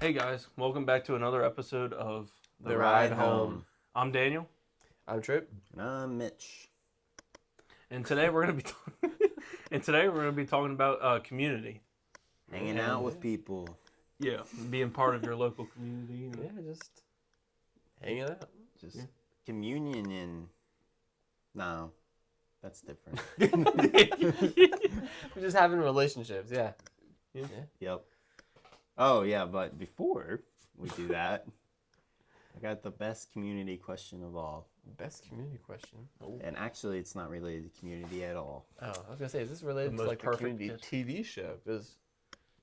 Hey guys, welcome back to another episode of The Ride Home. I'm Daniel, I'm Trip. And I'm Mitch. and today we're gonna be talking about community. Hanging out with people. Yeah, being part of your local community. Yeah, just hanging out. Just communion in... No, that's different. We're just having relationships, yeah. Yep. Oh, yeah, but before we do that, I got the best community question of all. Best community question. And actually, it's not related to community at all. Oh, I was going to say, is this related The to most like the perfect community TV show? Because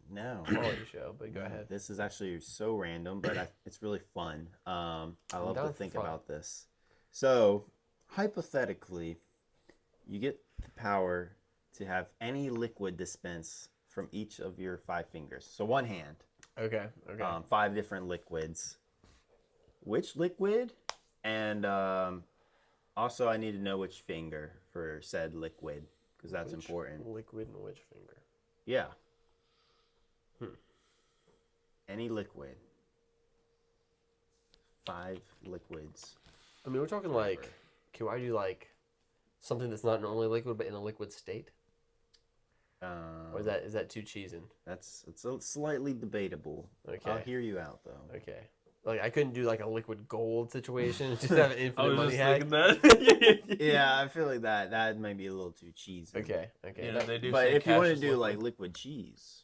No. quality show, but go ahead. This is actually so random, but it's really fun. I love down to for think fun. about this. So, hypothetically, you get the power to have any liquid dispense from each of your 5 fingers. So one hand, Okay. 5 different liquids. Which liquid? And also, I need to know which finger for said liquid, because that's Which important. liquid and which finger? Yeah. Any liquid. 5 liquids. I mean, we're talking like, can I do like something that's not normally liquid but in a liquid state? Or is that too cheesing? It's slightly debatable. Okay. I'll hear you out though. Okay. Like, I couldn't do like a liquid gold situation. Just have an I infinite was money just hack. thinking that. Yeah, I feel like that might be a little too cheesy. Okay. Yeah, they do. But say if you want to cash is do liquid. like liquid cheese,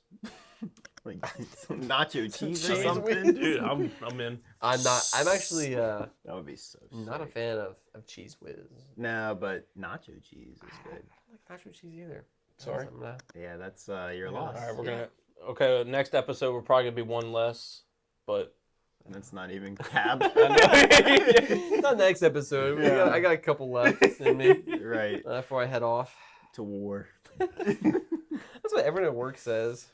like some nacho cheese or Cheese something, whiz. Dude, I'm in. I'm actually that would be so. not a sick. fan of Cheese Whiz. No, but nacho cheese is I good. don't like nacho cheese either. Sorry. Something that- Yeah, that's your Yeah. loss. All right, we're Yeah. gonna. Okay, next episode we're probably gonna be one less, but And that's not even cab. Not next episode. Yeah. I got a couple left in me Right. before I head off. To war. That's what everyone at work says.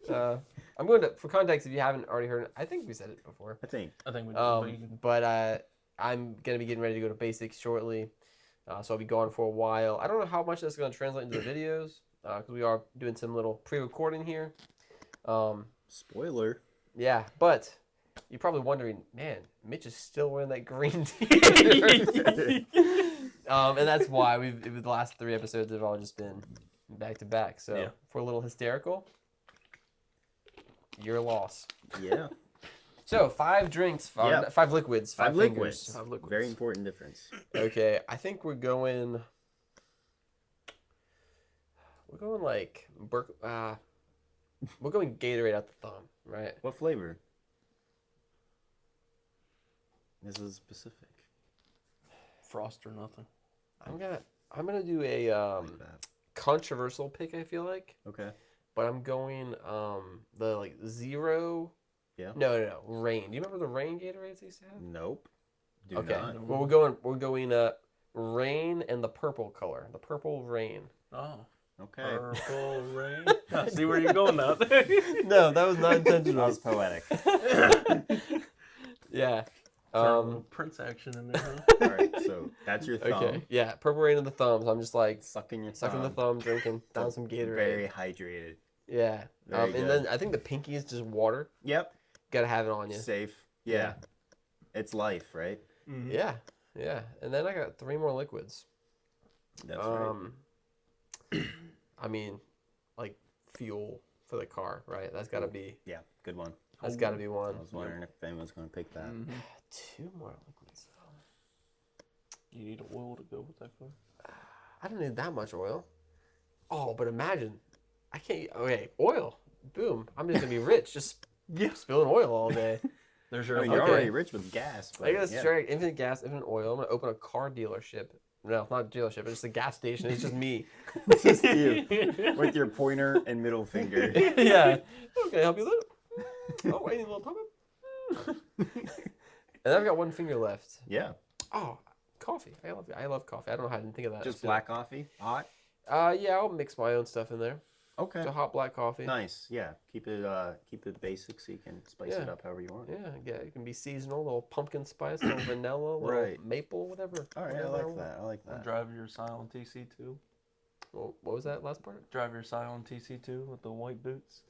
I'm going to, for context, if you haven't already heard it, I think we said it before. I think. I think we. But I'm going to be getting ready to go to basics shortly. So I'll be gone for a while. I don't know how much that's going to translate into the videos because we are doing some little pre-recording here. Spoiler. Yeah, but you're probably wondering, man, Mitch is still wearing that green t-shirt. And that's why the last 3 episodes have all just been back to back. So Yeah. for a little hysterical, your loss. Yeah. So 5 drinks, 5 Yep. liquids, 5 fingers. liquids. 5 liquids. Very important difference. Okay, I think we're going like we're going Gatorade out the thumb, right? What flavor? This is specific. Frost or nothing. I'm gonna do a Like that. controversial pick. I feel like, Okay. but I'm going the like zero. Yeah. No, rain. Do you remember the rain Gatorades they used to have? Nope. Do Okay. not. Well, we're going rain and the purple color, the purple rain. Oh, Okay. purple rain. I see where you're going now. No, that was not That intentional. was poetic. Yeah. Prince action in there. Huh? All right, so that's your thumb. Okay. Yeah, purple rain in the thumbs. I'm just like Sucking your sucking the thumb. thumb, drinking down some Gatorade. Very hydrated. Yeah. Very And good. then I think the pinky is just water. Yep. Gotta have it on you. Safe. Yeah. It's life, right? Mhm. Yeah. Yeah. And then I got 3 more liquids. That's right. I mean, like fuel for the car, right? That's gotta be. Yeah, good one. That's gotta be I one. was wondering if anyone's going to pick that. Mhm. 2 more liquids. You need oil to go with that color. I don't need that much oil. Oh, but imagine, I can't. Okay, oil. Boom. I'm just gonna be rich. Just spilling oil all day. There's I your. mean, you're Okay. already rich with gas. But I got yeah. straight infinite gas, infinite oil. I'm gonna open a car dealership. No, not a dealership. It's just a gas station. It's just me. It's just you with your pointer and middle finger. Yeah. Oh, can I help you with it? Oh, I need a little time. And I've got 1 finger left. Yeah, Oh, coffee. I love coffee. I don't know how I didn't think of that. just So- black coffee, hot. Yeah, I'll mix my own stuff in there. Okay. It's a hot black coffee. Nice. Yeah, keep it basic so you can spice it Yeah. up however you want. Yeah, it can be seasonal, a little pumpkin spice, a little vanilla, a little Right. maple, whatever. All right, I whatever like want. that. I like that. Drive your Scion TC2. Well, what was that last part? Drive your Scion TC2 with the white boots,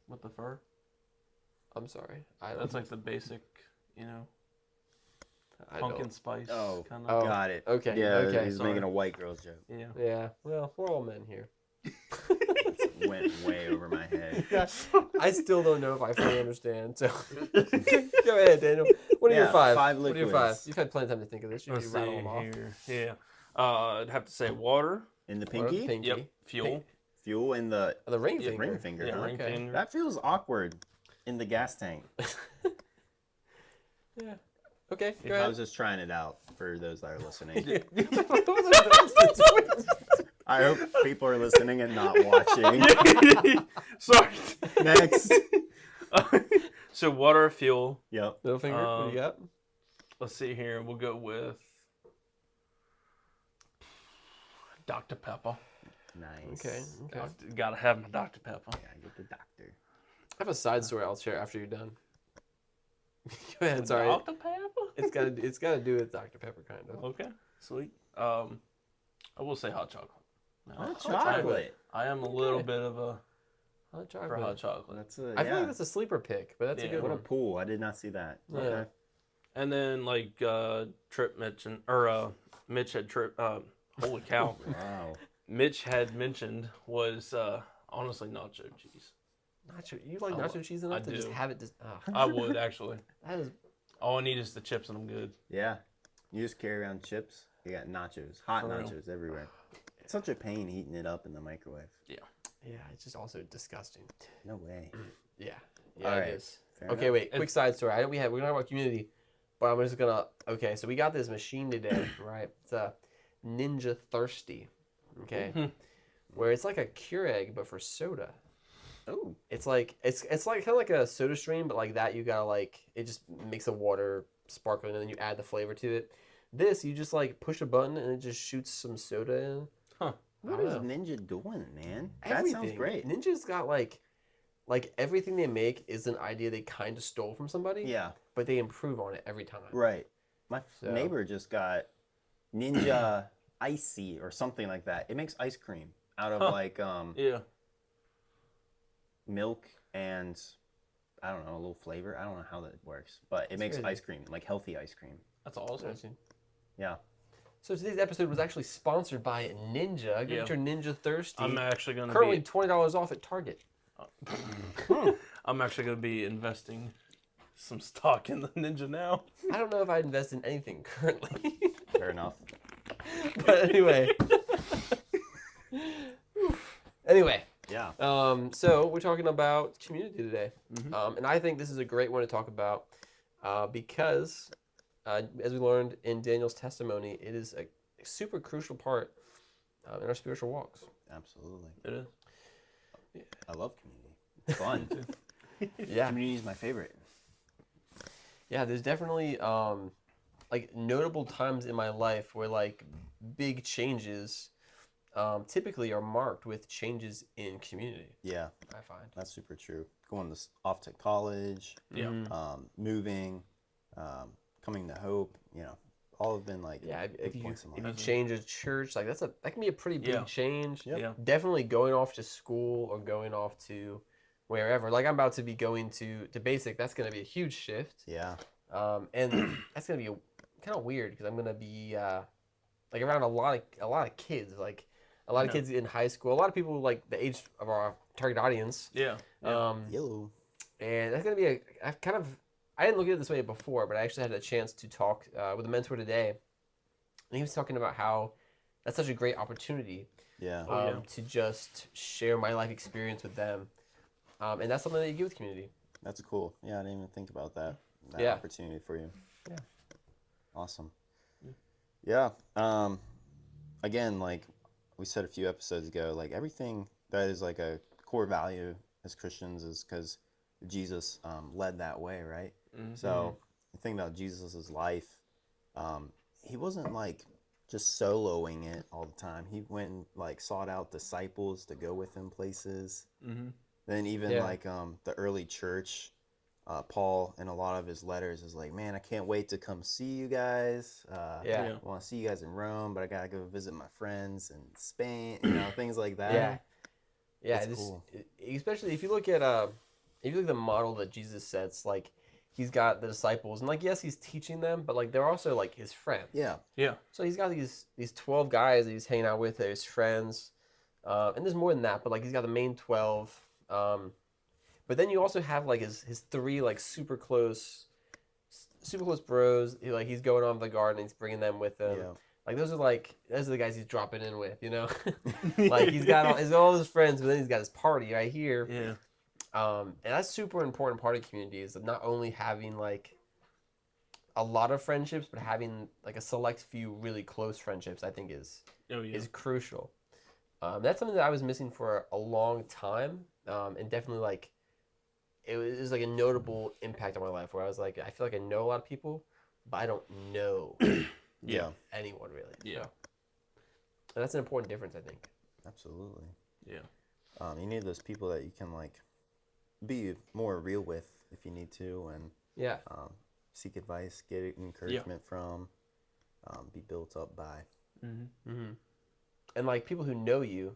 with the fur. I'm sorry. I don't. That's like the basic, you know, I pumpkin don't. spice Oh. kind Oh. of. Got it. Okay, Yeah, okay. he's Sorry. making a white girl's joke. Yeah. Yeah. Well, we're all men here. Went way over my head. I still don't know if I fully understand. So go ahead, Daniel. What are your Yeah, five? five What are your five? liquids. You've had plenty of time to think of this. You Let's can see rattle them off. here. Yeah. I'd have to say water. In the What are the pinky, pinky? Yep. Fuel. fuel in the Oh, the ring Yeah, finger. ring finger. Yeah, huh? ring Okay. finger. That feels awkward in the gas tank. Yeah. Okay. Go I ahead. was just trying it out for those that are listening. Yeah. I hope people are listening and not watching. Sorry. Next. So water, fuel. Yep. Middle finger. What do you got? Let's see here. We'll go with Dr. Pepper. Nice. Okay. Okay. Gotta have my Dr. Pepper. Yeah, get the doctor. I have a side story I'll share after you're done. Go ahead. Sorry. Dr. Pepper? It's got to do with Dr Pepper, kind of. Okay, sweet. I will say hot chocolate. No, Hot chocolate. chocolate. I am a little bit of a Hot for chocolate. hot chocolate. That's a, I feel yeah. like that's a sleeper pick, but that's a Yeah. good What a one. pool. I did not see that. Yeah. Okay. And then like Trip mentioned, Mitch had holy cow, Wow. Mitch had mentioned was honestly nacho cheese. Nacho, you like I nacho lo- cheese enough I to just do. have it? I would actually. That is All I need is the chips and I'm good. Yeah. You just carry around chips. You got nachos. Hot For real. nachos everywhere. It's such a pain heating it up in the microwave. yeah. It's just also disgusting. No way. Yeah. All Yeah, right. it is. Fair Okay, enough. wait. Quick side story. We're talking about community, but I'm just gonna. Okay, so we got this machine today, right? It's a Ninja Thirsty. Okay, Mhm. where it's like a Keurig but for soda. Oh. It's like it's like kind of like a Soda Stream, but like that you gotta like it just makes the water sparkling and then you add the flavor to it. This you just like push a button and it just shoots some soda in. Huh. What I is don't Ninja doing, man? That sounds Everything. great. Ninja's got like everything they make is an idea they kind of stole from somebody, Yeah. but they improve on it every time. Right. My So- neighbor just got Ninja Icy or something like that. It makes ice cream out of Huh. like Yeah. milk and I don't know, a little flavor. I don't know how that works, but it That's makes crazy. ice cream, like healthy ice cream. That's awesome. Interesting. Yeah. So today's episode was actually sponsored by Ninja. Get Yeah. your Ninja Thirsty. I'm actually gonna Currently be $20 off at Target. I'm actually gonna be investing some stock in the Ninja now. I don't know if I'd invest in anything currently. Fair enough. But anyway. Anyway, Yeah. so we're talking about community today. Mhm. And I think this is a great one to talk about because, as we learned in Daniel's testimony, it is a super crucial part in our spiritual walks. Absolutely. It is. I love community. It's fun. Yeah. Community is my favorite. Yeah, there's definitely like notable times in my life where like big changes typically are marked with changes in community. Yeah, I find. that's super true. Going off to college, Yeah. moving, coming to Hope, all have been like Yeah, if big you points in if you life. change a church, like that can be a pretty big Yeah. change. Yep. Yeah. Definitely going off to school or going off to wherever. Like I'm about to be going to basic. That's going to be a huge shift. Yeah, And that's going to be kind of weird because I'm going to be like around a lot of kids, like a lot of Yeah. kids in high school, a lot of people like the age of our target audience. Yeah. yellow. And that's going to be I didn't look at it this way before, but I actually had a chance to talk with a mentor today. And he was talking about how that's such a great opportunity Yeah, Oh, yeah. to just share my life experience with them. And that's something that you get with community. that's cool. Yeah, I didn't even think about that Yeah. opportunity for you. Yeah. Awesome. Yeah. Again, like we said a few episodes ago, like everything that is like a core value as Christians is because Jesus led that way, right? Mhm. So the thing about Jesus's life, he wasn't like just soloing it all the time. He went and like sought out disciples to go with him places. Mhm. Then even Yeah. like the early church, Paul in a lot of his letters is like, man, I can't wait to come see you guys. Yeah. Yeah. I want to see you guys in Rome, but I gotta go visit my friends in Spain. Things like that. Yeah. Yeah, It's this, cool. especially if you look at if you look at the model that Jesus sets, like he's got the disciples, and like yes, he's teaching them, but like they're also like his friends. Yeah. Yeah. So he's got these 12 guys that he's hanging out with, they're his friends, and there's more than that, but like he's got the main 12. But then you also have like his three like super close bros. He's going on the garden, he's bringing them with him. Yeah. Like those are the guys he's dropping in with, you know. Like he's got all his friends, but then he's got his party right here. Yeah. And that's super important part of community is not only having like a lot of friendships, but having like a select few really close friendships. I think is crucial. That's something that I was missing for a long time, and definitely like it was like a notable impact on my life where I was like, I feel like I know a lot of people, but I don't know Yeah. anyone really. Yeah. And that's an important difference, I think. Absolutely. Yeah. You need those people that you can like be more real with if you need to, and Yeah. seek advice, get encouragement from, be built up by. Mm-hmm. Mm-hmm. And like people who know you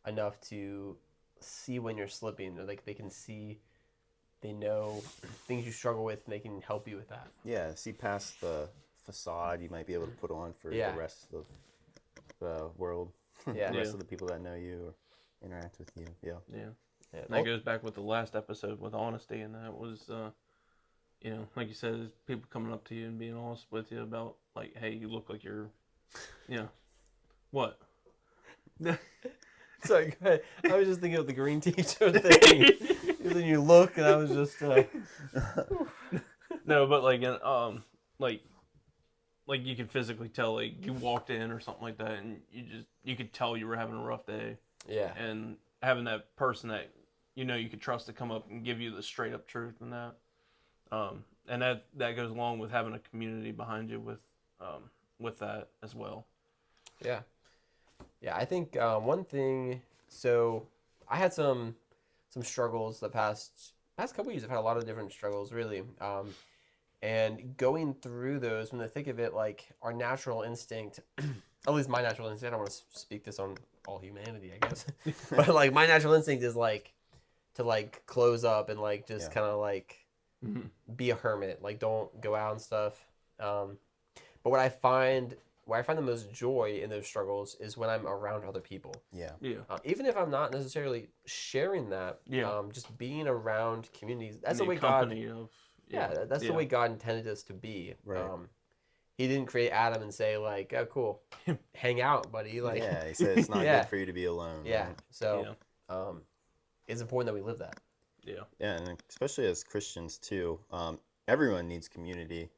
enough to see when you're slipping, or like they know things you struggle with, and they can help you with that. Yeah, see past the facade you might be able to put on for Yeah. the rest of the world. Yeah. The rest Yeah. of the people that know you or interact with you. Yeah. Yeah. Yeah. And that goes back with the last episode with honesty, and that was, like you said, it's people coming up to you and being honest with you about, like, hey, you look like you're, what? Sorry, go ahead. I was just thinking of the green teacher thing. And then you look, and I was just No, but like you could physically tell, like you walked in or something like that, and you could tell you were having a rough day, yeah. and having that person that you could trust to come up and give you the straight up truth and that, and that goes along with having a community behind you with that as well. Yeah. Yeah, I think one thing. So I had some struggles the past couple years. I've had a lot of different struggles, really. And going through those, when I think of it, like our natural instinct, at least my natural instinct. I don't want to speak this on all humanity, I guess, but like my natural instinct is like to like close up and like just Yeah. kind of like be a hermit, like don't go out and stuff. But where I find the most joy in those struggles is when I'm around other people. Yeah. Yeah. Even if I'm not necessarily sharing that, Yeah. just being around communities. That's In the way God. company of That's the way God intended us to be. Right. He didn't create Adam and say like, "Oh, cool, hang out, buddy." Like, Yeah, he said it's not Yeah. good for you to be alone. yeah. right? So, it's important that we live that. Yeah. Yeah, and especially as Christians too, everyone needs community.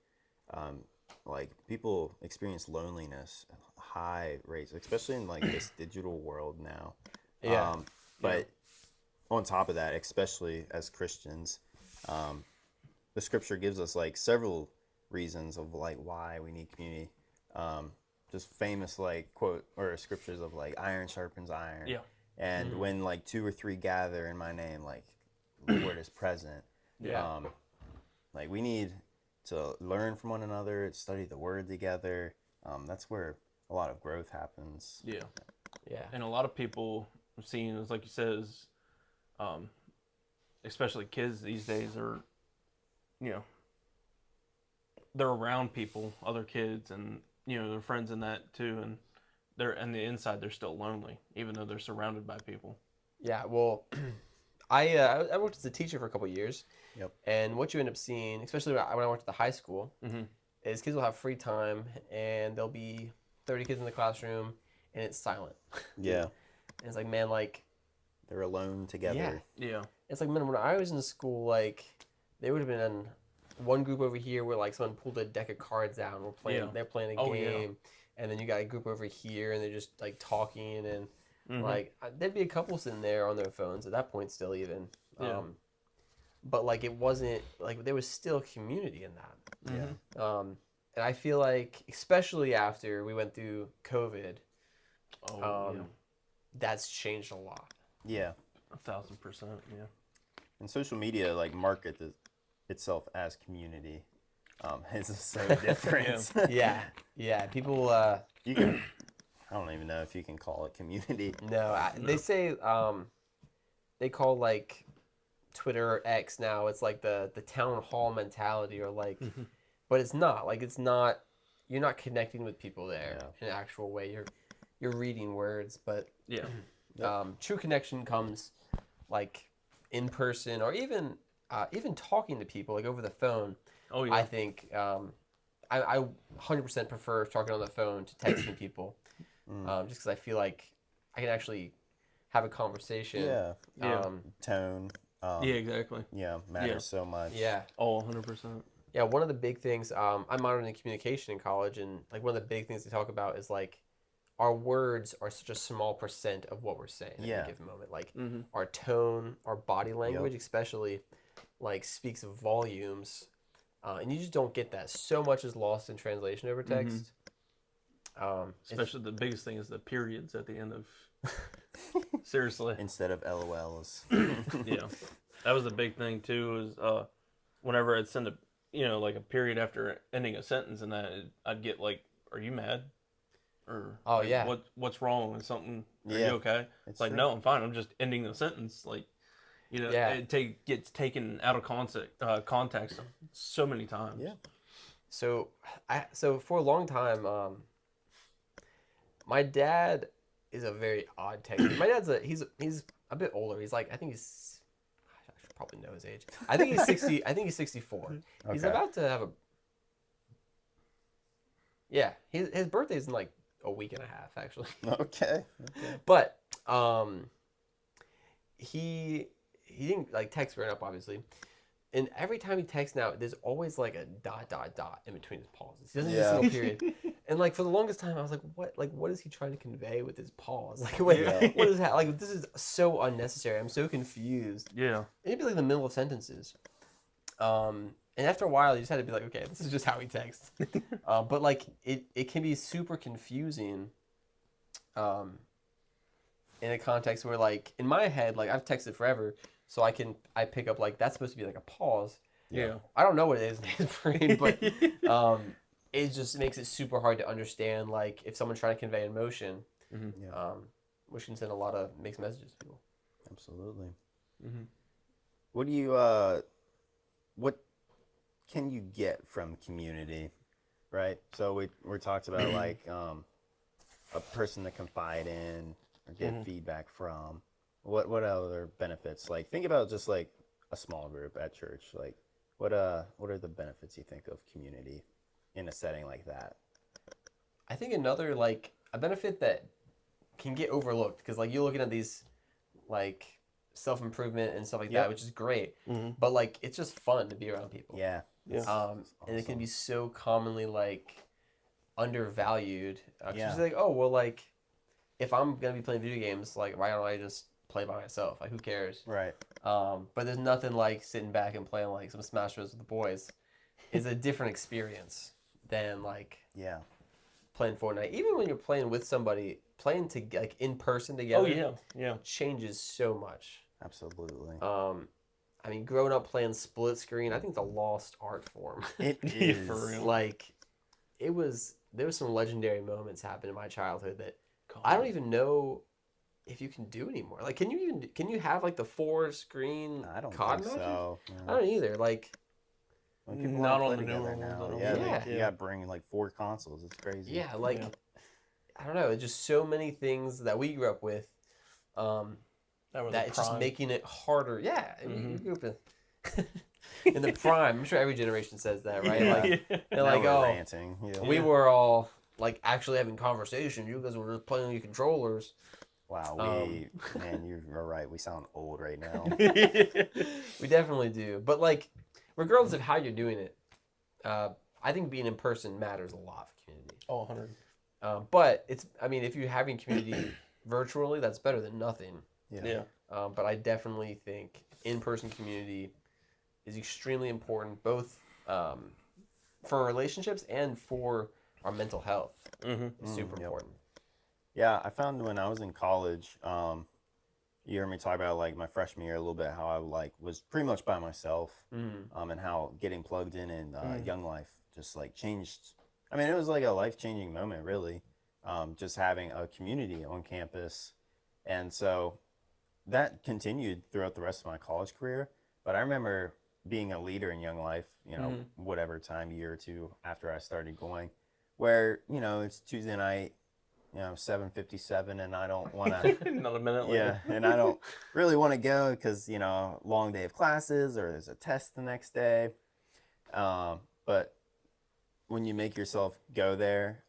Like people experience loneliness at high rates, especially in like this digital world now. Yeah. But on top of that, especially as Christians, the scripture gives us like several reasons of like why we need community. Just famous like quote or scriptures of like iron sharpens iron. Yeah. And when like 2 or 3 gather in my name, like the Lord is present. Yeah. Like we need to learn from one another, study the word together. That's where a lot of growth happens. Yeah. Yeah. And a lot of people I've seen is, like you said, is, especially kids these days are, they're around people, other kids, and their friends in that too, and the inside they're still lonely, even though they're surrounded by people. Yeah. Well, I worked as a teacher for a couple of years. Yep. And what you end up seeing, especially when I worked at the high school, is kids will have free time, and there'll be 30 kids in the classroom, and it's silent. Yeah. And it's like, man, like, They're alone together. Yeah. it's like, man, when I was in school, like, there would have been one group over here where, like, someone pulled a deck of cards out, and they're playing a Oh, yeah. game, and then you got a group over here, and they're just, like, talking, and, like, there'd be a couple sitting there on their phones at that point still, even. Yeah. But, like, it wasn't, like, there was still community in that. Yeah. And I feel like, especially after we went through COVID, that's changed a lot. Yeah. 1,000%. Yeah. And social media like market itself as community. It's just so different. Yeah. People, You can, I don't even know if you can call it community. no, they say, they call, like, Twitter or X now. It's like the town hall mentality, or like, Mhm. but it's not like it's not. You're not connecting with people there Yeah. in an actual way. You're reading words, but Yeah. Yep. true connection comes like in person, or even talking to people like over the phone. Oh yeah. I think I 100% prefer talking on the phone to texting people, just because I feel like I can actually have a conversation. Yeah. Yeah. Tone. Yeah. Exactly. Yeah, matters so much. Yeah. Oh, 100%. Yeah, one of the big things, I'm minoring in communication in college, and like one of the big things they talk about is like our words are such a small percent of what we're saying at Yeah. any given moment. Like Mm-hmm. our tone, our body language, especially, like speaks of volumes, and you just don't get that. So much is lost in translation over text. Especially the biggest thing is the periods at the end of. Seriously. Instead of LOLs. Yeah, that was the big thing too. Is whenever I'd send like a period after ending a sentence, and I'd get like, "Are you mad?" Or Oh, like, yeah. what's wrong? Is something? Are Yeah. you okay? It's like, true. no, I'm fine. I'm just ending the sentence. Like, Yeah. it gets taken out of context so many times. Yeah. So for a long time, my dad is a very odd texter. My dad's he's a bit older. He's like, I think he's, I should probably know his age. I think he's 60. I think he's 64. He's Okay. about to have a. Yeah, his birthday's in like a week and a half actually. Okay. But he didn't like text growing up, obviously. And every time he texts now, there's always like a ... in between his pauses. He doesn't use a single period. And like for the longest time, I was like, what is he trying to convey with his pause? Like, what is that? Like, this is so unnecessary. I'm so confused. Yeah. And it'd be like in the middle of sentences. And after a while, you just had to be like, okay, this is just how he texts. But like, it can be super confusing. In a context where, like, in my head, like I've texted forever, so I pick up like that's supposed to be like a pause. Yeah. I don't know what it is in his brain, but it just makes it super hard to understand. Like if someone's trying to convey emotion, Yeah. which can send a lot of mixed messages to people. Absolutely. Mm-hmm. What do you what can you get from community, right? So we talked about like a person to confide in or get feedback from. What other benefits? Like think about just like a small group at church. Like what are the benefits you think of community in a setting like that? I think another like a benefit that can get overlooked because like you're looking at these like self-improvement and stuff like that, which is great, but like it's just fun to be around people. Yeah. And it can be so commonly like undervalued. 'Cause Yeah. it's like, oh well, like if I'm gonna be playing video games, like why don't I just play by myself? Like who cares? Right. But there's nothing like sitting back and playing like some Smash Bros with the boys. Is a different experience than like Yeah. playing Fortnite. Even when you're playing with somebody, playing to like in person together. Oh yeah. Yeah. Changes so much. Absolutely. I mean, growing up playing split screen, I think it's a lost art form. It Yeah, is. for real. Like, there was some legendary moments happen in my childhood that I don't even know if you can do anymore. Like, can you have like the 4-screen I don't COD think matches? so. I don't either. Like, When people Not wanna on play the newer together ones, I now. don't Yeah, think. like, Yeah. you got to bring like 4 consoles. It's crazy. yeah, like Yeah. I don't know. It's just so many things that we grew up with. That, was That the it's just prime. making it harder. Yeah, you grew up in the prime. I'm sure every generation says that, right? Yeah. Like they're Now like, we're oh, ranting. Yeah. we were all like actually having conversation. You guys were just playing on your controllers. Wow, man, you're right. We sound old right now. We definitely do. But like, regardless of how you're doing it, I think being in person matters a lot for community. Oh, 100. But if you're having community virtually, that's better than nothing. Yeah. But I definitely think in-person community is extremely important, both for relationships and for our mental health. Mm-hmm. It's super yep. important. Yeah, I found when I was in college, you heard me talk about like my freshman year a little bit, how I like was pretty much by myself, and how getting plugged in Young Life just like changed. I mean, it was like a life-changing moment, really, just having a community on campus, and so that continued throughout the rest of my college career. But I remember being a leader in Young Life, you know, Mhm. whatever time, year or two after I started going, where, you know, it's Tuesday night, you know, 7:57, and I don't want to, Not a minute yeah, later. and I don't really want to go because, you know, long day of classes or there's a test the next day. But when you make yourself go there,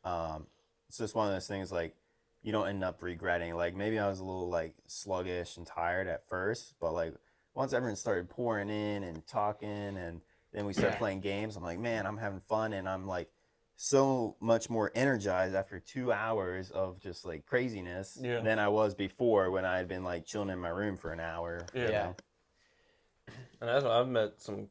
it's just one of those things like you don't end up regretting. Like maybe I was a little like sluggish and tired at first, but like once everyone started pouring in and talking, and then we started Yeah. playing games, I'm like, man, I'm having fun, and I'm like so much more energized after 2 hours of just like craziness Yeah. than I was before when I had been like chilling in my room for an hour. Yeah. You Yeah. know? And I've met some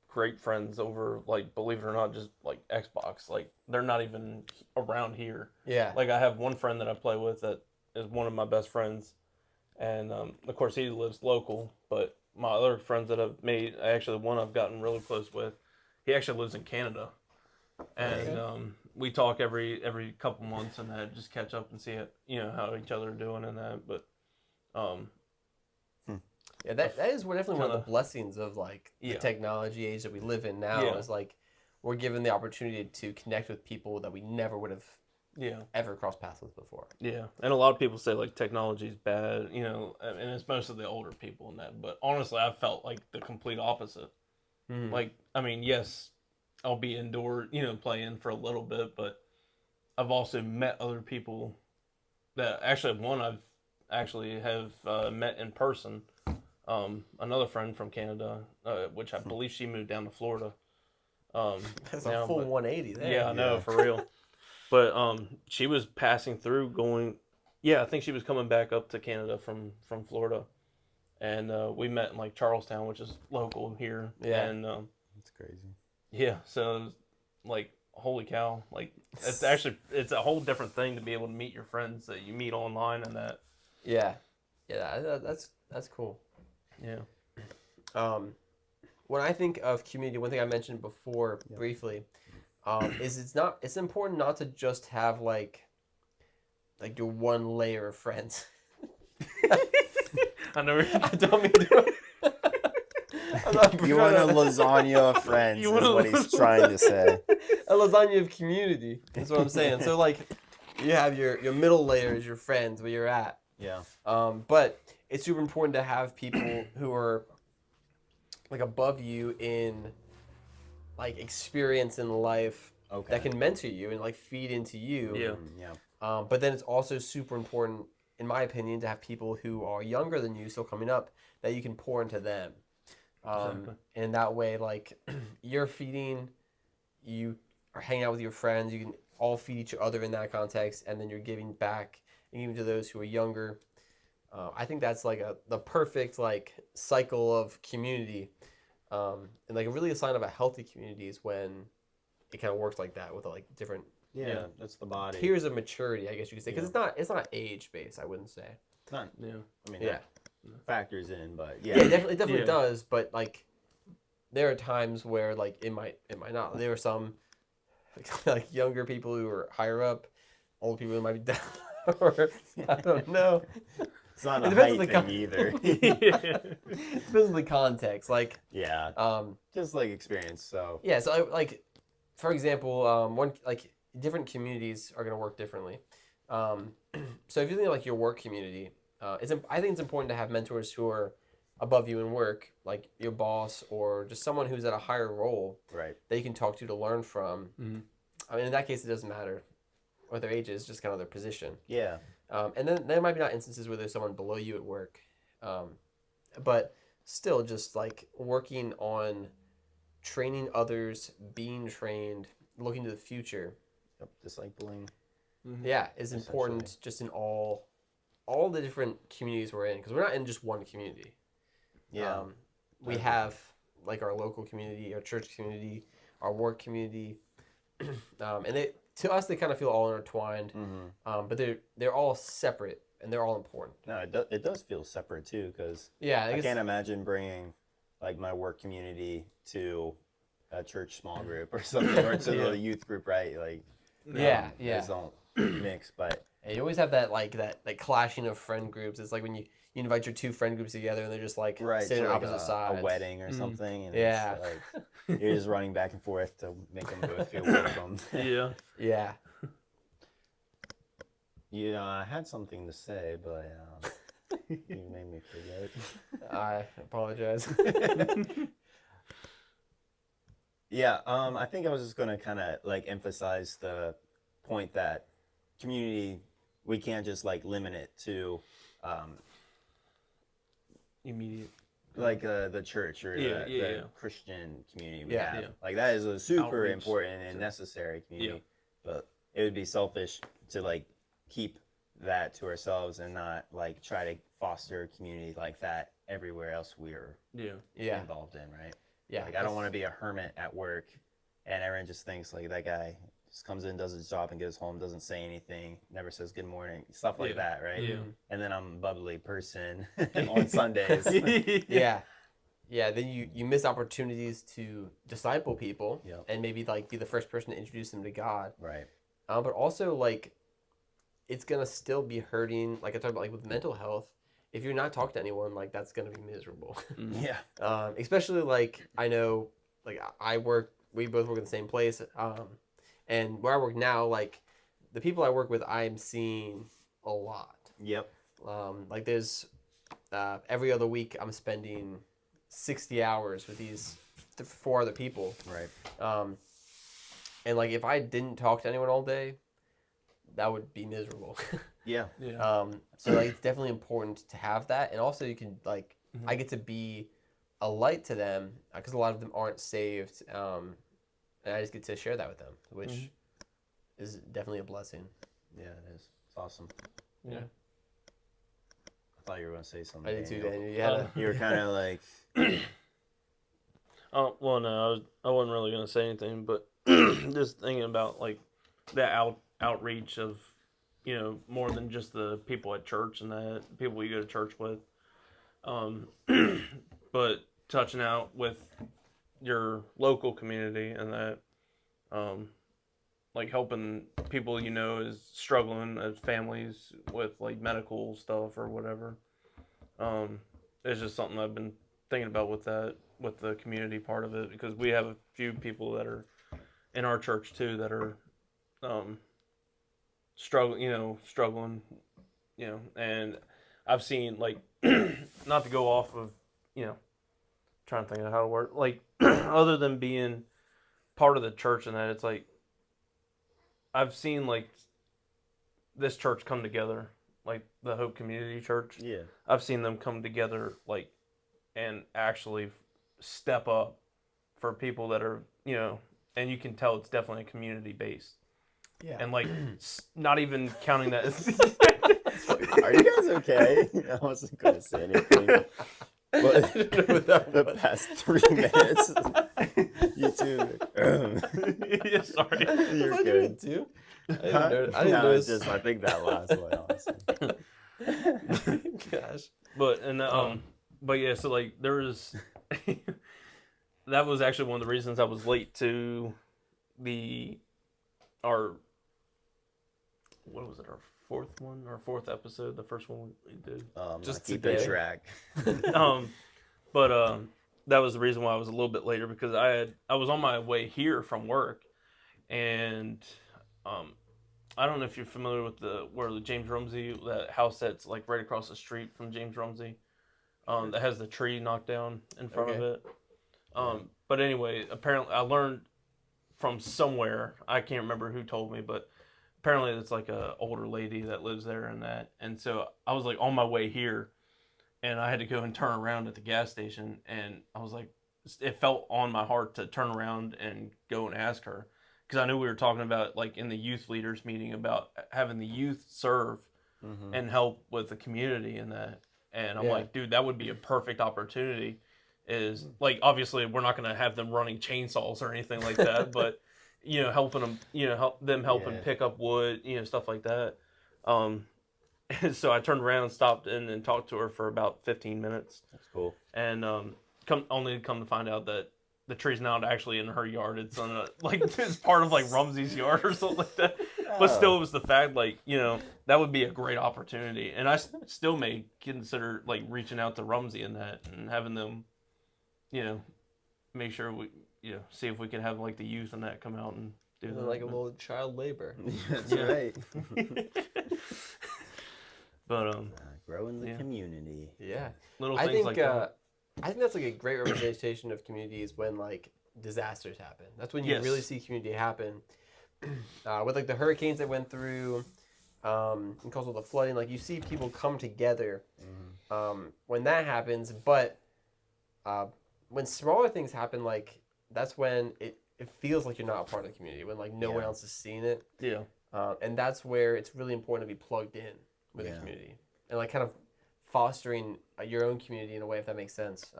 great friends over, like, believe it or not, just like Xbox. Like, they're not even around here. Yeah. Like, I have one friend that I play with that is one of my best friends, and of course he lives local. But my other friends that I've made, actually one I've gotten really close with, he actually lives in Canada, and Okay. we talk every couple months and that, just catch up and see it, you know, how each other are doing and that. But um, Yeah, that is definitely one of the Kinda- blessings of like the Yeah. technology age that we live in now. Yeah. Is like we're given the opportunity to connect with people that we never would have yeah. ever crossed paths with before. Yeah, and a lot of people say like technology is bad, you know, and it's most of the older people in that. But honestly, I felt like the complete opposite. Mhm. Like, I mean, yes, I'll be indoor, you know, playing for a little bit, but I've also met other people that actually one I've actually have met in person. Another friend from Canada, which I believe she moved down to Florida. That's now, a full but- 180 there. Yeah, I know, Yeah. for real. But she was passing through, going. Yeah, I think she was coming back up to Canada from Florida, and we met in like Charlestown, which is local here. Yeah. And It's crazy. yeah, so it was like, holy cow! Like it's a whole different thing to be able to meet your friends that you meet online and that. Yeah, yeah, that's cool. Yeah. When I think of community, one thing I mentioned before briefly, is it's important not to just have like your one layer of friends. I never. I don't mean to. I'm not You want a trying to- lasagna of friends, You is want a what he's trying to say. a lasagna of community. That's what I'm saying. So like, you have your middle layer is your friends where you're at. Yeah. But it's super important to have people who are like above you in like experience in life Okay. that can mentor you and like feed into you. Yeah. Yeah. But then it's also super important, in my opinion, to have people who are younger than you, still coming up, that you can pour into them. Exactly. And that way, like, you're feeding, you are hanging out with your friends, you can all feed each other in that context, and then you're giving back and giving to those who are younger. I think that's like the perfect like cycle of community, and like really a sign of a healthy community is when it kind of works like that with like different Yeah. That's the body. tiers of maturity, I guess you could say, because Yeah. it's not age based. I wouldn't say. It's not, Yeah. I mean, Yeah, that factors in, but yeah, yeah. it definitely Yeah. does. But like, there are times where like it might not. There are some like younger people who are higher up, older people who might be down, or I don't know. It's not It a depends on height the thing either. It depends on the context. Like, Yeah. Just like experience. So. yeah. So like, for example, one like different communities are gonna work differently. So if you think of, like your work community, I think it's important to have mentors who are above you in work, like your boss or just someone who's at a higher role Right. that you can talk to learn from. Mhm. I mean, in that case, it doesn't matter what their age is, just kind of their position. Yeah. And then there might be not instances where there's someone below you at work, but still, just like working on training others, being trained, looking to the future. Yep. Discipling. Yeah, is Essentially. important just in all the different communities we're in, because we're not in just one community. Yeah. We Definitely. have like our local community, our church community, our work community, and to us they kind of feel all intertwined, Mm-hmm. but they're all separate and they're all important. No, it does feel separate too, because Yeah, I guess- can't imagine bringing like my work community to a church small group or something, or to Yeah. the youth group, right? Like, Yeah, yeah. those don't mix. But And you always have that that clashing of friend groups. It's like when you invite your two friend groups together and they're just like Right, sitting to on like opposite sides. a wedding or something, and Yeah. it's like you're just running back and forth to make them both feel welcome. Yeah. Yeah. I had something to say, but you made me forget. I apologize. Yeah, I think I was just gonna kind of like emphasize the point that community, we can't just like limit it to Immediate. like the church or Yeah, the yeah. Christian community we Yeah. have. Yeah. Like that is a super Outreach important and to- necessary community. But it would be selfish to like keep that to ourselves and not like try to foster a community like that everywhere else we're Yeah. Yeah. involved in, right? Yeah. Like I don't want to be a hermit at work and everyone just thinks like that guy just comes in, does his job and goes home, doesn't say anything, never says good morning, stuff like Yeah. that, right? Yeah. And then I'm a bubbly person on Sundays. Yeah. Yeah, then you miss opportunities to disciple people Yep. and maybe like be the first person to introduce them to God. Right. But also like it's gonna still be hurting. Like I talked about, like with mental health, if you're not talking to anyone, like that's gonna be miserable. Mhm. Yeah. Especially like I know, like we both work in the same place, and where I work now, like the people I work with, I'm seeing a lot. Yep. Like there's every other week I'm spending 60 hours with these 4 other people. Right. And like if I didn't talk to anyone all day, that would be miserable. Yeah. Yeah. So like it's definitely important to have that, and also you can like Mhm. I get to be a light to them because a lot of them aren't saved, and I just get to share that with them, which Mhm. is definitely a blessing. Yeah, it is. It's awesome. Yeah. I thought you were gonna say something. I did too, Daniel. Daniel. You had a, You were kind of like, Oh well, no, I wasn't really gonna say anything, but just thinking about like the outreach of, more than just the people at church and the people you go to church with, but touching out with your local community and that, like helping people is struggling as families with like medical stuff or whatever. It's just something I've been thinking about with the community part of it, because we have a few people that are in our church too that are struggling, and I've seen like not to go off of trying to think of how to work, like other than being part of the church and that, it's like I've seen like this church come together, like the Hope Community Church. yeah, I've seen them come together like and actually step up for people that are, and you can tell it's definitely community based. yeah. And like not even counting that. Are you guys okay? I wasn't gonna say anything. But the past 3 minutes, you two. Yeah, sorry. You're Was I doing good. it too? I didn't, Huh? know, I didn't No, notice. it's just I think that last one, honestly. Gosh. But but yeah, so like there was that was actually one of the reasons I was late to our fourth episode, the first one we did. Just Keep today. it track. But that was the reason why I was a little bit later, because I was on my way here from work, and I don't know if you're familiar with where the James Rumsey, that house that's like right across the street from James Rumsey, that has the tree knocked down in front of it. But anyway, apparently I learned from somewhere, I can't remember who told me, but apparently it's like a older lady that lives there and that. And so I was like on my way here, and I had to go and turn around at the gas station, and I was like, it felt on my heart to turn around and go and ask her, because I knew we were talking about like in the youth leaders meeting about having the youth serve and help with the community and that. And I'm like, dude, that would be a perfect opportunity. Is like, obviously we're not going to have them running chainsaws or anything like that, but helping them, helping pick up wood, stuff like that. And so I turned around, stopped in and talked to her for about 15 minutes. That's cool. And come to find out that the tree's not actually in her yard. It's on like it's part of like Rumsey's yard or something like that. But still, it was the fact, like, you know, that would be a great opportunity. And I still may consider, like, reaching out to Rumsey and that and having them, you know, make sure we, you know, see if we can have, like, the youth and that come out and do that. Like a little child labor. That's Yeah. right. But, Growing the Yeah. community. Yeah. little I things think like that. I think that's like a great representation of communities when like disasters happen. That's when you Yes. really see community happen. With like the hurricanes that went through, and because of the flooding, like you see people come together when that happens. But when smaller things happen, like that's when it feels like you're not a part of the community. When like no one Yeah. else has seen it, Yeah. and that's where it's really important to be plugged in with the Yeah. community and like kind of fostering your own community in a way, if that makes sense.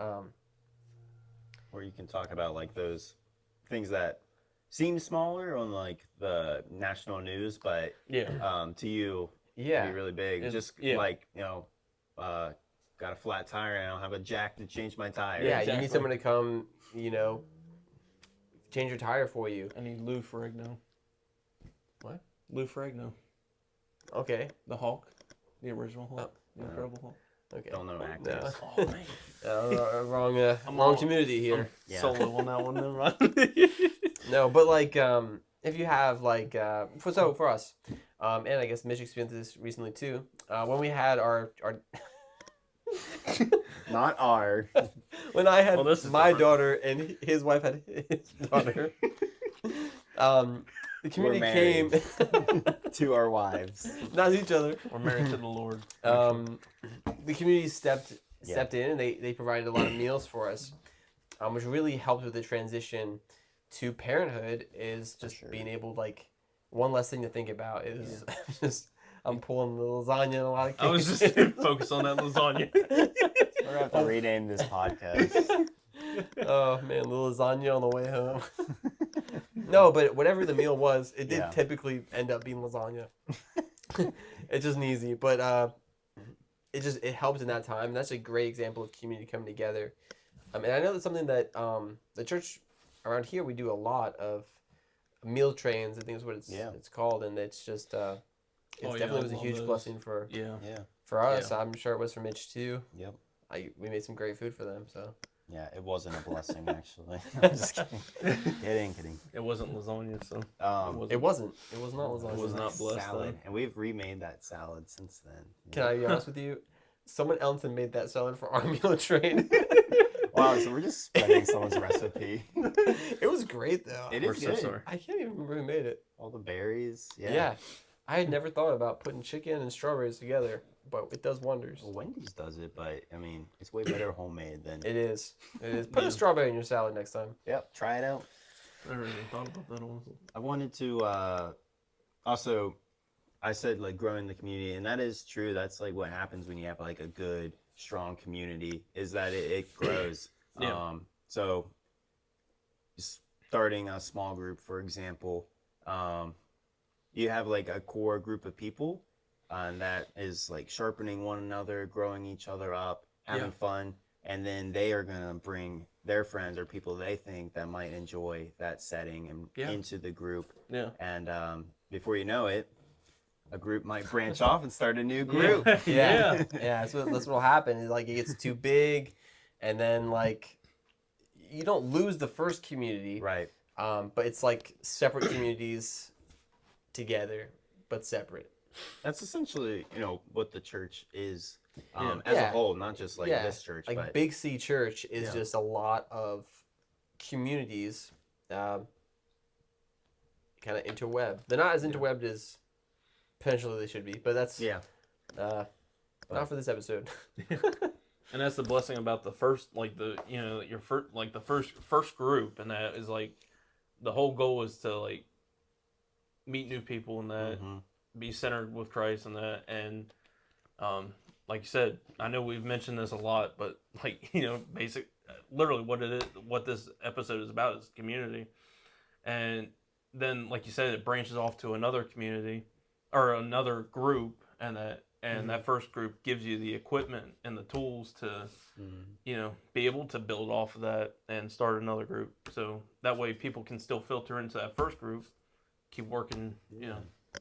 Where you can talk about like those things that seem smaller on like the national news, but Yeah. to you Yeah. can be really big. It's- Just yeah. like, you know, got a flat tire and I don't have a jack to change my tire. Yeah, you Exactly. need someone to come, you know, change your tire for you. I need Lou Ferrigno. What? Lou Ferrigno. Okay. The Hulk. The original Hulk. The Incredible Hulk. Okay. Don't know No. actors. Oh, man. Wrong, I'm wrong all- community here. Yeah. Solo on that one, never mind. No, but like, if you have like, for us, and I guess Mitch experienced this recently too. When we had our Not R. when I had Well, this is my different. daughter and his wife had his daughter, the community came, To our wives. not each other. We're married to the Lord. The community stepped in and they provided a lot of meals for us, which really helped with the transition to parenthood. Is just Sure. being able like one less thing to think about is just I'm pulling the lasagna and a lot of I was just focused on that lasagna. We're gonna have to rename this podcast. Oh man, the lasagna on the way home. No, but whatever the meal was, it did Yeah. typically end up being lasagna. It's just easy, but it helped in that time. That's a great example of community coming together. And I know that's something that the church around here we do a lot of meal trains. I think is what it's called, and it's just Oh, yeah, definitely was a I huge love those. blessing for Yeah. Yeah. us. I'm sure it was for Mitch too. Yep. We made some great food for them. So Yeah, it wasn't a blessing actually. I'm just kidding. Kidding. It wasn't lasagna, so it wasn't. It was not lasagna. It was not blessed. Salad. then. And we've remade that salad since then. Can I be honest with you? Someone else had made that salad for our meal train. Wow, so we're just spreading someone's recipe. It was great though. It We're is so good. sorry. I can't even remember who made it. All the berries. Yeah. I had never thought about putting chicken and strawberries together, but it does wonders. Well, Wendy's does it, but I mean, it's way better homemade than. It is. It is. Put Yeah. a strawberry in your salad next time. Yep, try it out. I never even thought about that one. I wanted to also, I said like growing the community, and that is true. That's like what happens when you have like a good, strong community, is that it grows. Yeah. So, starting a small group, for example, you have like a core group of people, and that is like sharpening one another, growing each other up, having Yeah. fun, and then they are gonna bring their friends or people they think that might enjoy that setting and Yeah. into the group. Yeah. And before you know it, a group might branch off and start a new group. Yeah. Yeah, that's what'll happen. Is like it gets too big, and then like you don't lose the first community, Right. but it's like separate communities together, but separate. That's essentially, what the church is Yeah. as a Yeah. whole, not just like Yeah. this church, Like but Big C Church is Yeah. just a lot of communities, kind of interweb. They're not as interwebbed as potentially they should be, but that's yeah. not for this episode. And that's the blessing about the first, like your first, like the first group, and that is like the whole goal is to like meet new people and that Mhm. be centered with Christ and that, and like you said, I know we've mentioned this a lot, but like basic, literally what this episode is about is community, and then like you said, it branches off to another community or another group, and that first group gives you the equipment and the tools to be able to build off of that and start another group. So that way people can still filter into that first group, keep working,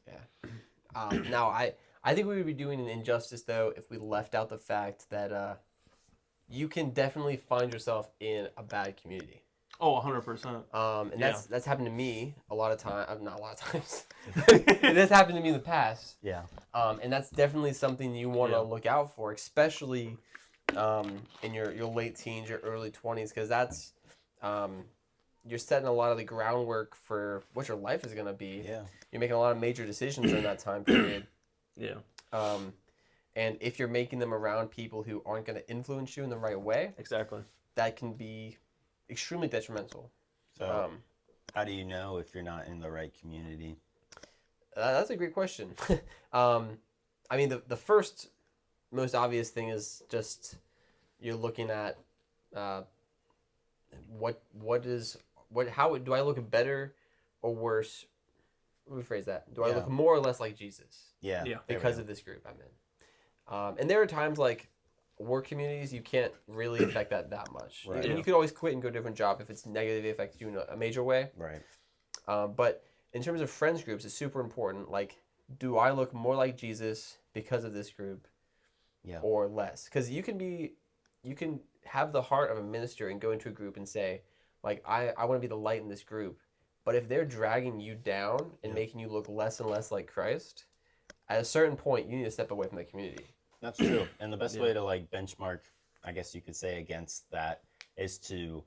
Yeah. Now, I think we would be doing an injustice, though, if we left out the fact that you can definitely find yourself in a bad community. Oh, 100%. And Yeah. that's happened to me a lot of times. Not a lot of times. It has happened to me in the past. Yeah. And that's definitely something you want to Yeah. look out for, especially in your late teens, your early 20s, because that's you're setting a lot of the groundwork for what your life is going to be. Yeah. You're making a lot of major decisions during that time period. Yeah. And if you're making them around people who aren't going to influence you in the right way, Exactly. that can be extremely detrimental. So, how do you know if you're not in the right community? That's a great question. I mean, the first most obvious thing is just you're looking at how do I look better or worse? Let me rephrase that. Do I Yeah. look more or less like Jesus Yeah. Yeah. there we because go. of this group I'm in? And there are times like work communities you can't really affect that much. Right. And Yeah. you could always quit and go to a different job if it's negatively affects you in a major way. Right. But in terms of friends groups, it's super important. Like, do I look more like Jesus because of this group, Yeah. or less? Because you can have the heart of a minister and go into a group and say, like, I want to be the light in this group. But if they're dragging you down and Yeah. making you look less and less like Christ, at a certain point, you need to step away from the community. That's true. And the best Yeah. way to like benchmark, I guess you could say, against that is to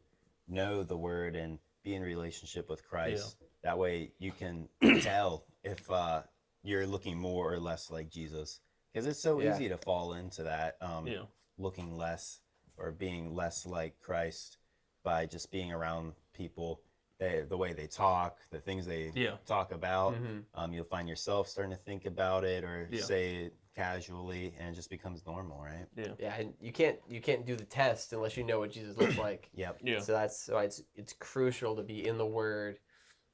know the word and be in relationship with Christ. That way you can tell if you're looking more or less like Jesus. Because it's so Yeah. easy to fall into that Yeah. looking less or being less like Christ by just being around people. The way they talk, the things they Yeah. talk about, Mhm. you'll find yourself starting to think about it or Yeah. say it casually, and it just becomes normal, right? Yeah, and you can't do the test unless you know what Jesus looks like. Yep. Yeah. So that's why it's crucial to be in the Word,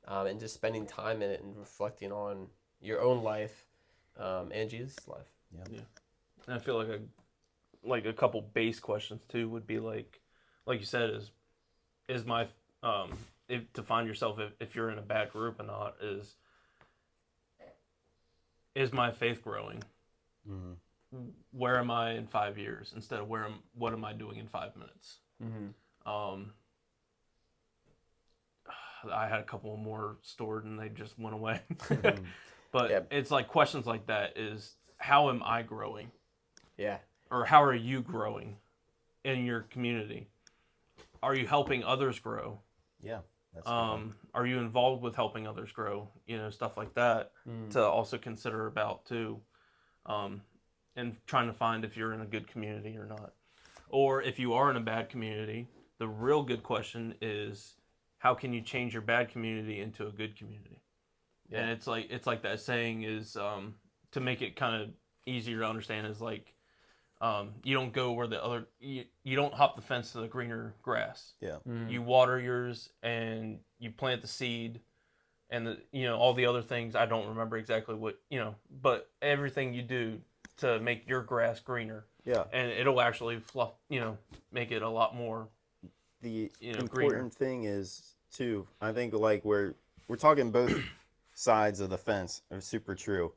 and just spending time in it and reflecting on your own life, and Jesus' life. And I feel like a couple base questions too would be like you said, is my if to find yourself if you're in a bad group or not, is my faith growing? hmm Where am I in 5 years instead of what am I doing in 5 minutes? Mm-hmm. I had a couple more stored and they just went away. Mhm. But Yeah. it's like questions like that is how am I growing? Yeah. Or how are you growing in your community? Are you helping others grow? Yeah. That's a good one. Are you involved with helping others grow? Stuff like that Mm. to also consider about too. And trying to find if you're in a good community or not. Or if you are in a bad community, the real good question is how can you change your bad community into a good community? Yeah. And it's like that saying is to make it kind of easier to understand is like you don't go where the other you don't hop the fence to the greener grass. Yeah. Mm. You water yours and you plant the seed and all the other things. I don't remember exactly what but everything you do to make your grass greener, Yeah. and it'll actually fluff make it a lot more. The greener. important thing is too. I think like we're talking both sides of the fence. It's super true.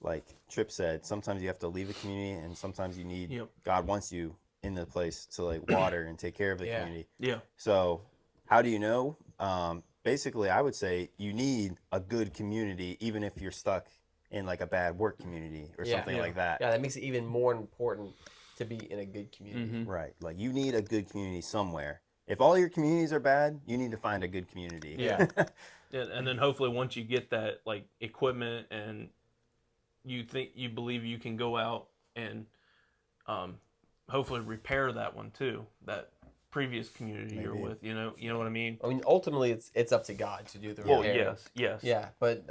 Like Tripp said, sometimes you have to leave a community, and sometimes you need Yep. God wants you in the place to like water and take care of the Yeah. community. Yeah. So how do you know? Basically, I would say you need a good community, even if you're stuck in like a bad work community or Yeah. something Yeah. like that. Yeah, that makes it even more important to be in a good community. Mm-hmm. Right. Like you need a good community somewhere. If all your communities are bad, you need to find a good community. Yeah. And then hopefully once you get that like equipment and you believe you can go out and hopefully repair that one too, that previous community you're Maybe. with, you know what I mean? I mean, ultimately, it's up to God to do the Well, repair. yes. Yeah, but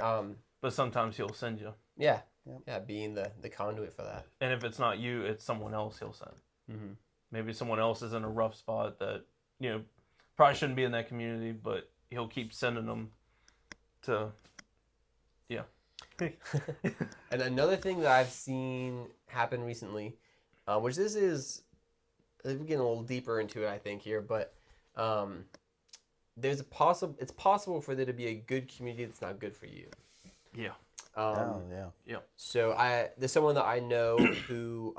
But sometimes he'll send you. yeah, Yep. yeah, being the conduit for that. And if it's not you, it's someone else he'll send. Mm-hmm. Maybe someone else is in a rough spot that, probably shouldn't be in that community, but he'll keep sending them to, And another thing that I've seen happen recently, which this is, we're getting a little deeper into it, I think here, but it's possible for there to be a good community that's not good for you. Yeah. Oh, yeah. So there's someone that I know who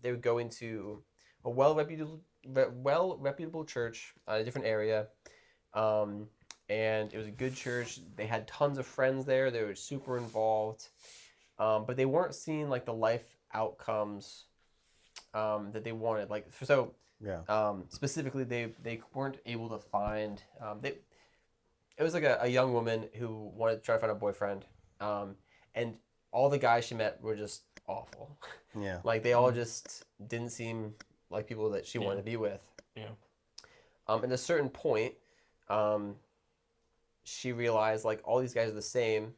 they would go into a well reputable church in a different area, and it was a good church. They had tons of friends there. They were super involved, but they weren't seeing like the life outcomes that they wanted. Like so, Yeah. specifically, they weren't able to find. It was like a young woman who wanted to try to find a boyfriend, and all the guys she met were just awful. Yeah. Like they all just didn't seem like people that she wanted to be with. Yeah. At a certain point, she realized like all these guys are the same.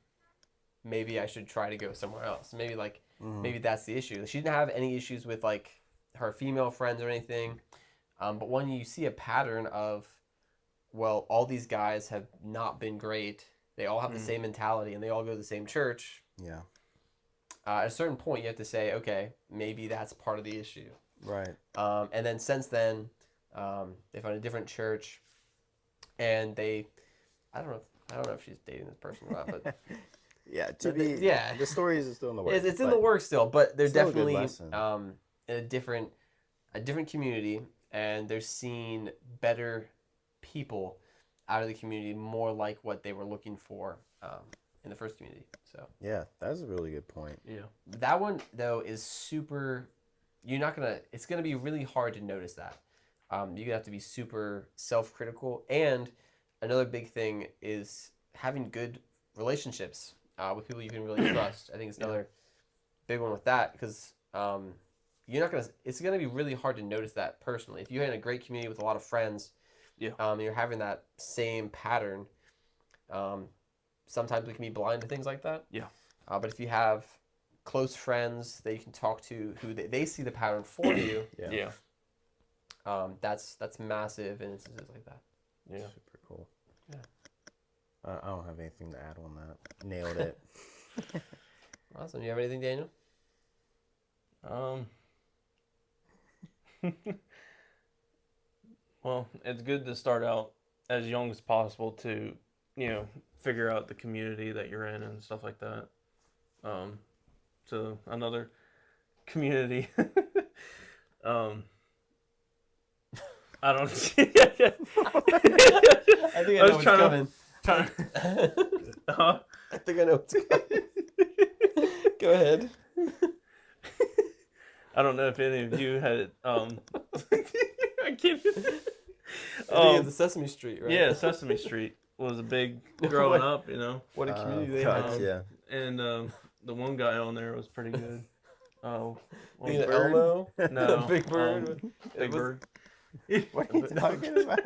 Maybe I should try to go somewhere else. Maybe maybe that's the issue. She didn't have any issues with like her female friends or anything. But when you see a pattern of, well, all these guys have not been great. They all have the same mentality and they all go to the same church. Yeah. At a certain point, you have to say, okay, maybe that's part of the issue. Right. And then since then, they found a different church, and I don't know if she's dating this person or not, but Yeah. The stories are still in the works. it's in the works still. But they're still a good definitely lesson. in a different community, and they're seeing better people out of the community, more like what they were looking for in the first community. So Yeah, that's a really good point. Yeah. that one though is super. It's gonna be really hard to notice that. You have to be super self-critical, and another big thing is having good relationships with people you can really trust. I think it's another big one with that, because it's gonna be really hard to notice that personally. If you're in a great community with a lot of friends, you're having that same pattern. Sometimes we can be blind to things like that. Yeah. But if you have close friends that you can talk to, who they see the pattern for you, Yeah. that's massive in instances like that. Yeah. Super cool. Yeah. I don't have anything to add on that. Nailed it. Awesome. You have anything, Daniel? Well, it's good to start out as young as possible to, figure out the community that you're in and stuff like that. So another community. I don't. I think I know what's coming. I think I know what's coming. Go ahead. I don't know if any of you had. I can't. The Sesame Street, right? Yeah, Sesame Street was a big growing up, What a community they God, have. yeah. And the one guy on there was pretty good. Oh, Being an Elmo? No, Big Bird? Big Bird. What are you talking about?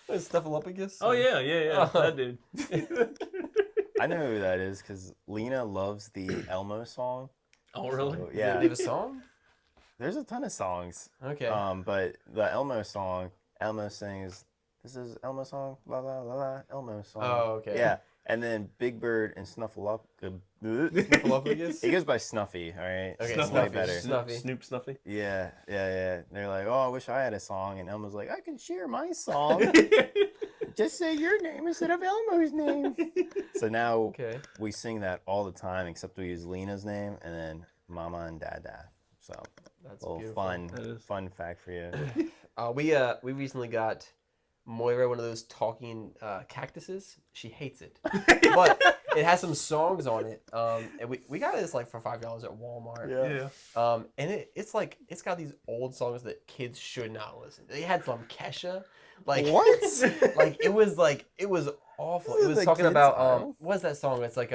Snuffleupagus? Oh yeah, that dude. I know who that is because Lena loves the Elmo song. Oh really? So, Do yeah. they have a song? There's a ton of songs. Okay. But the Elmo song, Elmo sings, "This is Elmo song, la la la la, Elmo song." Oh, okay. Yeah, and then Big Bird and Snuffleupagus? He goes by Snuffy. All right. Okay, It's Snuffy. way better. Snuffy. Snuffy. Yeah. They're like, "Oh, I wish I had a song," and Elmo's like, "I can share my song. Just say your name instead of Elmo's name." So now Okay. we sing that all the time, except we use Lena's name and then Mama and Dada. So That's a little beautiful. fun fact for you. We recently got Moira one of those talking cactuses. She hates it, but it has some songs on it. And we got this like for $5 at Walmart. Yeah. And it's got these old songs that kids should not listen to. They had some Kesha, like What? it was awful. This It is was the talking kids' about song. what's that song? It's like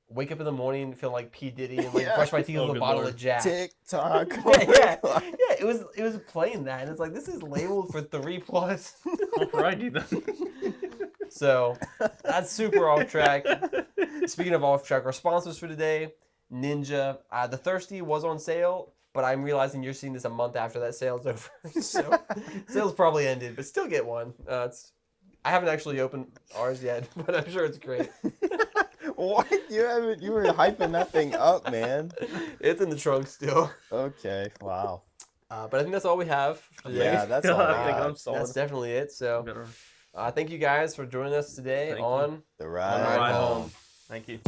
wake up in the morning, feel like P Diddy, and like Yeah. brush my teeth Oh, with a good bottle Lord. of Jack. TikTok. yeah. It was playing that, and it's like this is labeled for 3+. Alrighty then. So that's super off track. Speaking of off track, our sponsors for today, Ninja. The Thirsty was on sale, but I'm realizing you're seeing this a month after that sale's over. So sale's probably ended, but still get one. I haven't actually opened ours yet, but I'm sure it's great. What? You were hyping that thing up, man. It's in the trunk still. Okay. Wow. But I think that's all we have for today. Yeah, that's all. I think I I'm got. solid. That's definitely it. So Better. thank you guys for joining us today Thank you. on The On ride, Ride home. Home. Thank you.